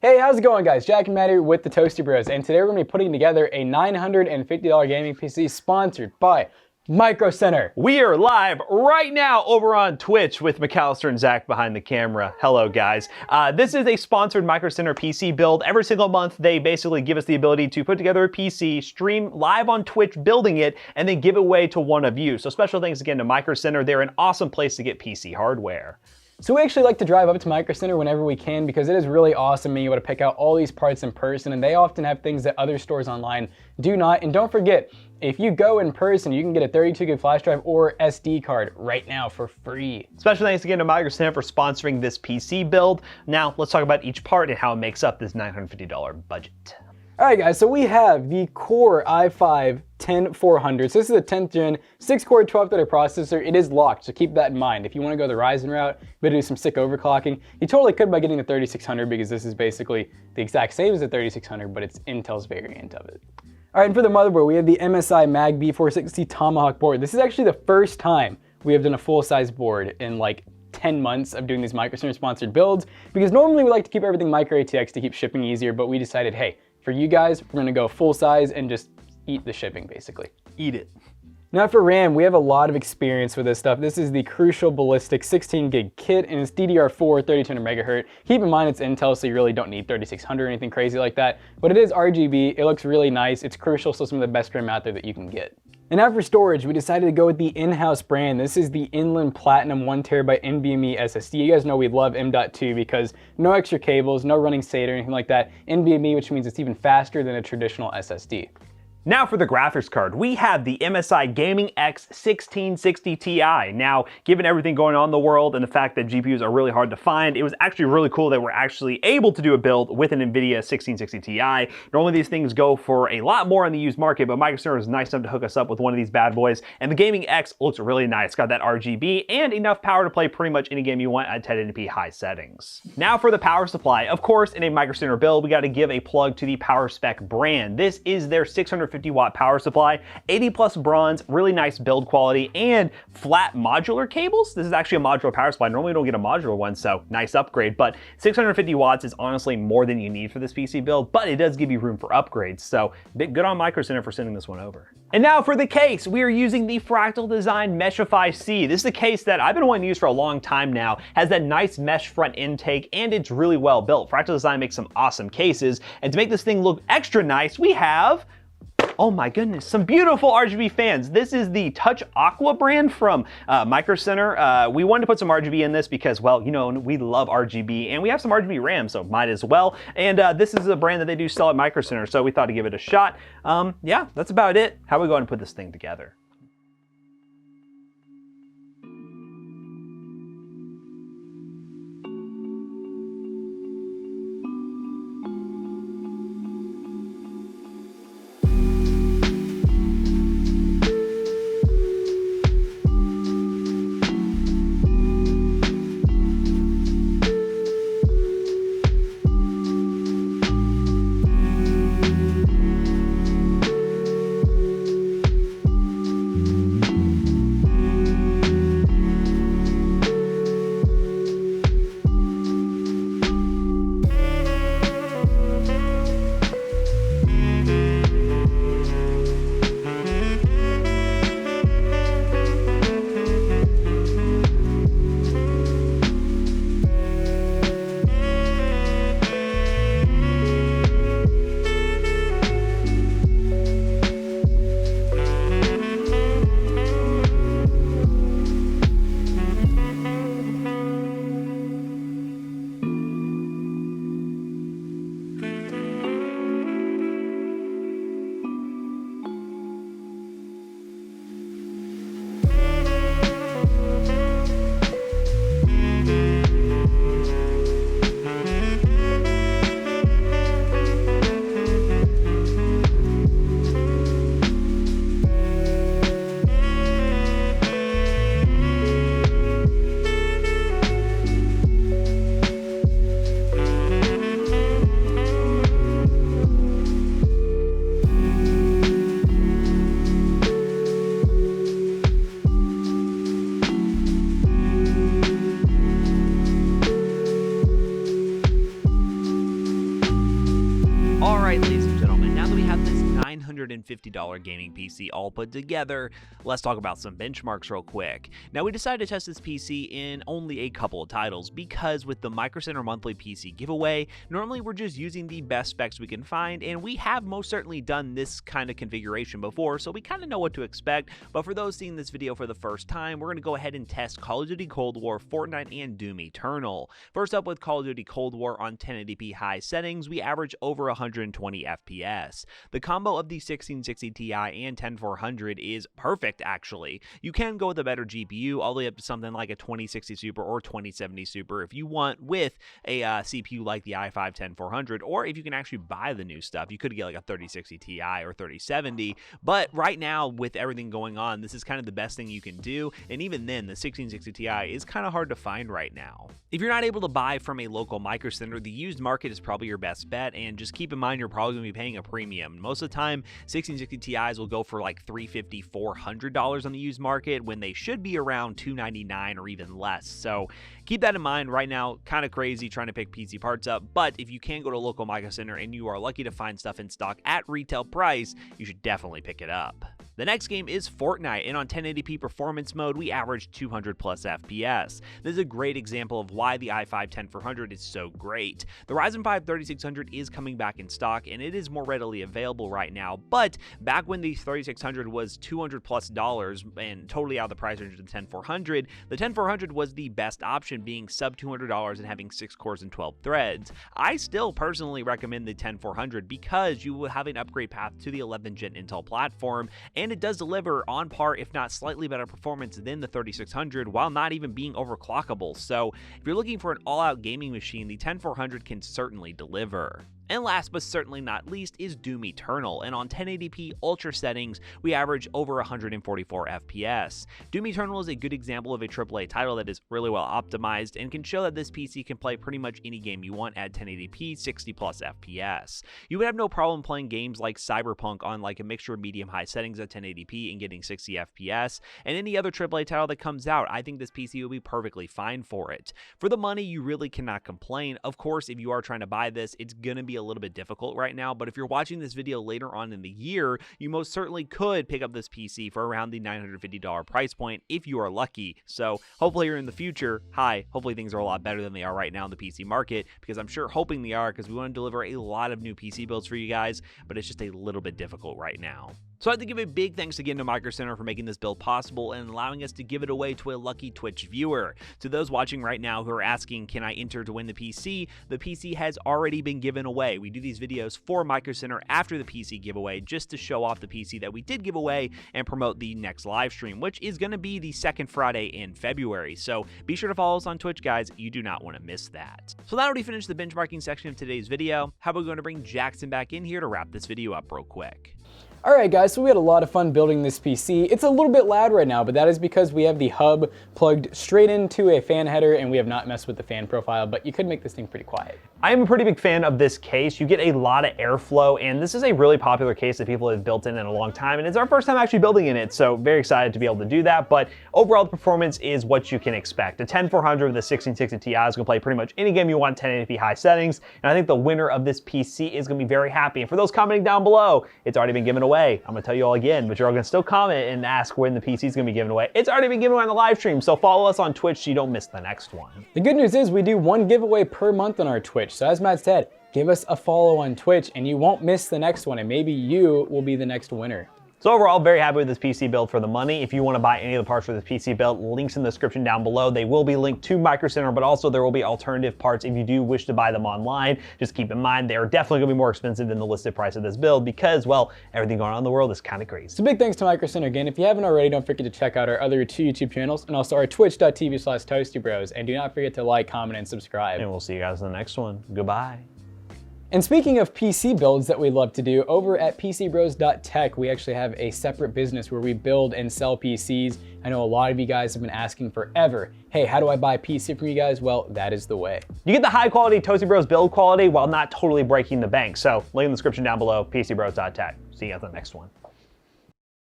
Hey, how's it going, guys? Jack and Matt here with the Toasty Bros, and today we're going to be putting together a $950 gaming PC sponsored by Micro Center. We are live right now over on Twitch with McAllister and Zach behind the camera. Hello, guys. This is a sponsored Micro Center PC build. Every single month, they basically give us the ability to put together a PC, stream live on Twitch building it, and then give it away to one of you. So special thanks again to Micro Center. They're an awesome place to get PC hardware. So we actually like to drive up to Micro Center whenever we can because it is really awesome being able to pick out all these parts in person, and they often have things that other stores online do not. And don't forget, if you go in person, you can get a 32 gig flash drive or SD card right now for free. Special thanks again to Micro Center for sponsoring this PC build. Now let's talk about each part and how it makes up this $950 budget. All right, guys, so we have the Core i5-10400. So this is a 10th gen, 6-core, 12-threaded processor. It is locked, so keep that in mind. If you want to go the Ryzen route, but do some sick overclocking, you totally could by getting the 3600 because this is basically the exact same as the 3600, but it's Intel's variant of it. All right, and for the motherboard, we have the MSI Mag B460 Tomahawk board. This is actually the first time we have done a full-size board in like 10 months of doing these Micro Center sponsored builds, because normally we like to keep everything micro ATX to keep shipping easier, but we decided, hey, for you guys, we're gonna go full size and just eat the shipping, basically. Eat it. Now for RAM, we have a lot of experience with this stuff. This is the Crucial Ballistic 16 gig kit, and it's DDR4 3200 megahertz. Keep in mind it's Intel, so you really don't need 3600 or anything crazy like that, but it is RGB, it looks really nice, it's Crucial, so some of the best RAM out there that you can get. And now for storage, we decided to go with the in-house brand. This is the Inland Platinum 1TB NVMe SSD. You guys know we love M.2 because no extra cables, no running SATA or anything like that. NVMe, which means it's even faster than a traditional SSD. Now for the graphics card, we have the MSI Gaming X 1660 Ti. Now, given everything going on in the world and the fact that GPUs are really hard to find, it was actually really cool that we're actually able to do a build with an NVIDIA 1660 Ti. Normally these things go for a lot more on the used market, but Micro Center is nice enough to hook us up with one of these bad boys, and the Gaming X looks really nice. It's got that RGB and enough power to play pretty much any game you want at 1080p high settings. Now for the power supply. Of course, in a Micro Center build, we got to give a plug to the PowerSpec brand. This is their 650 watt power supply, 80 plus bronze, really nice build quality, and flat modular cables. This is actually a modular power supply. Normally we don't get a modular one, so nice upgrade, but 650 watts is honestly more than you need for this PC build, but it does give you room for upgrades, so good on Micro Center for sending this one over. And now for the case, we are using the Fractal Design Meshify C. This is a case that I've been wanting to use for a long time now, has that nice mesh front intake, and it's really well built. Fractal Design makes some awesome cases, and to make this thing look extra nice, we have, oh my goodness, some beautiful RGB fans. This is the Touch Aqua brand from Micro Center. We wanted to put some RGB in this because, well, you know, we love RGB and we have some RGB RAM, so might as well. And this is a brand that they do sell at Micro Center, so we thought to give it a shot. Yeah, that's about it. How are we going to put this thing together? Alright, ladies and gentlemen, now that we have this $950 gaming PC all put together, let's talk about some benchmarks real quick. Now, we decided to test this PC in only a couple of titles because with the Micro Center monthly PC giveaway, normally we're just using the best specs we can find, and we have most certainly done this kind of configuration before, so we kind of know what to expect. But for those seeing this video for the first time, we're going to go ahead and test Call of Duty Cold War, Fortnite, and Doom Eternal. First up with Call of Duty Cold War on 1080p high settings, we average over 120 FPS. The combo of the 1660 Ti and 10400 is perfect, actually. You can go with a better GPU all the way up to something like a 2060 Super or 2070 Super if you want, with a CPU like the i5 10400, or if you can actually buy the new stuff, you could get like a 3060 Ti or 3070. But right now, with everything going on, this is kind of the best thing you can do, and even then, the 1660 Ti is kind of hard to find right now. If you're not able to buy from a local Micro Center, the used market is probably your best bet, and just keep in mind you're probably going to be paying a premium. Most of the time, 1660 Ti's will go for like $350, $400 on the used market when they should be around $299 or even less. So keep that in mind. Right now, kind of crazy trying to pick PC parts up, but if you can go to a local Micro Center and you are lucky to find stuff in stock at retail price, you should definitely pick it up. The next game is Fortnite, and on 1080p performance mode, we average 200 plus FPS. This is a great example of why the i5 10400 is so great. The Ryzen 5 3600 is coming back in stock, and it is more readily available right now, but back when the 3600 was $200 plus and totally out of the price range of the 10400, the 10400 was the best option, being sub $200 and having 6 cores and 12 threads. I still personally recommend the 10400 because you will have an upgrade path to the 11th gen Intel platform, and it does deliver on par, if not slightly better performance than the 3600 while not even being overclockable. So if you're looking for an all-out gaming machine, the 10400 can certainly deliver. And last but certainly not least is Doom Eternal, and on 1080p ultra settings, we average over 144 FPS. Doom Eternal is a good example of a AAA title that is really well optimized and can show that this PC can play pretty much any game you want at 1080p 60 plus FPS. You would have no problem playing games like Cyberpunk on like a mixture of medium-high settings at 1080p and getting 60 FPS, and any other AAA title that comes out, I think this PC will be perfectly fine for it. For the money, you really cannot complain. Of course, if you are trying to buy this, it's going to be a little bit difficult right now, but if you're watching this video later on in the year, you most certainly could pick up this PC for around the $950 price point if you are lucky. So hopefully you're in the future. Hopefully things are a lot better than they are right now in the PC market, because I'm sure hoping they are, because we want to deliver a lot of new PC builds for you guys, but it's just a little bit difficult right now. So I'd like to give a big thanks again to Micro Center for making this build possible and allowing us to give it away to a lucky Twitch viewer. To those watching right now who are asking, can I enter to win the PC has already been given away. We do these videos for Micro Center after the PC giveaway just to show off the PC that we did give away and promote the next live stream, which is going to be the second Friday in February. So be sure to follow us on Twitch, guys. You do not want to miss that. So that already finished the benchmarking section of today's video. How about we going to bring Jackson back in here to wrap this video up real quick? Alright guys, so we had a lot of fun building this PC. It's a little bit loud right now, but that is because we have the hub plugged straight into a fan header and we have not messed with the fan profile, but you could make this thing pretty quiet. I am a pretty big fan of this case. You get a lot of airflow, and this is a really popular case that people have built in a long time, and it's our first time actually building in it, so very excited to be able to do that. But overall, the performance is what you can expect. A 10400 with a 1660 Ti is going to play pretty much any game you want, 1080p high settings, and I think the winner of this PC is going to be very happy. And for those commenting down below, it's already been given away. I'm going to tell you all again, but you're all going to still comment and ask when the PC is going to be given away. It's already been given away on the live stream, so follow us on Twitch so you don't miss the next one. The good news is we do one giveaway per month on our Twitch, so as Matt said, give us a follow on Twitch and you won't miss the next one, and maybe you will be the next winner. So overall, very happy with this PC build for the money. If you want to buy any of the parts for this PC build, links in the description down below. They will be linked to Micro Center, but also there will be alternative parts if you do wish to buy them online. Just keep in mind, they are definitely going to be more expensive than the listed price of this build because, well, everything going on in the world is kind of crazy. So big thanks to Micro Center again. If you haven't already, don't forget to check out our other 2 YouTube channels and also our twitch.tv/toastybros. And do not forget to like, comment, and subscribe. And we'll see you guys in the next one. Goodbye. And speaking of PC builds that we love to do, over at PCBros.tech, we actually have a separate business where we build and sell PCs. I know a lot of you guys have been asking forever, hey, how do I buy a PC from you guys? Well, that is the way. You get the high quality Toasty Bros build quality while not totally breaking the bank. So link in the description down below, PCBros.tech. See you guys in the next one.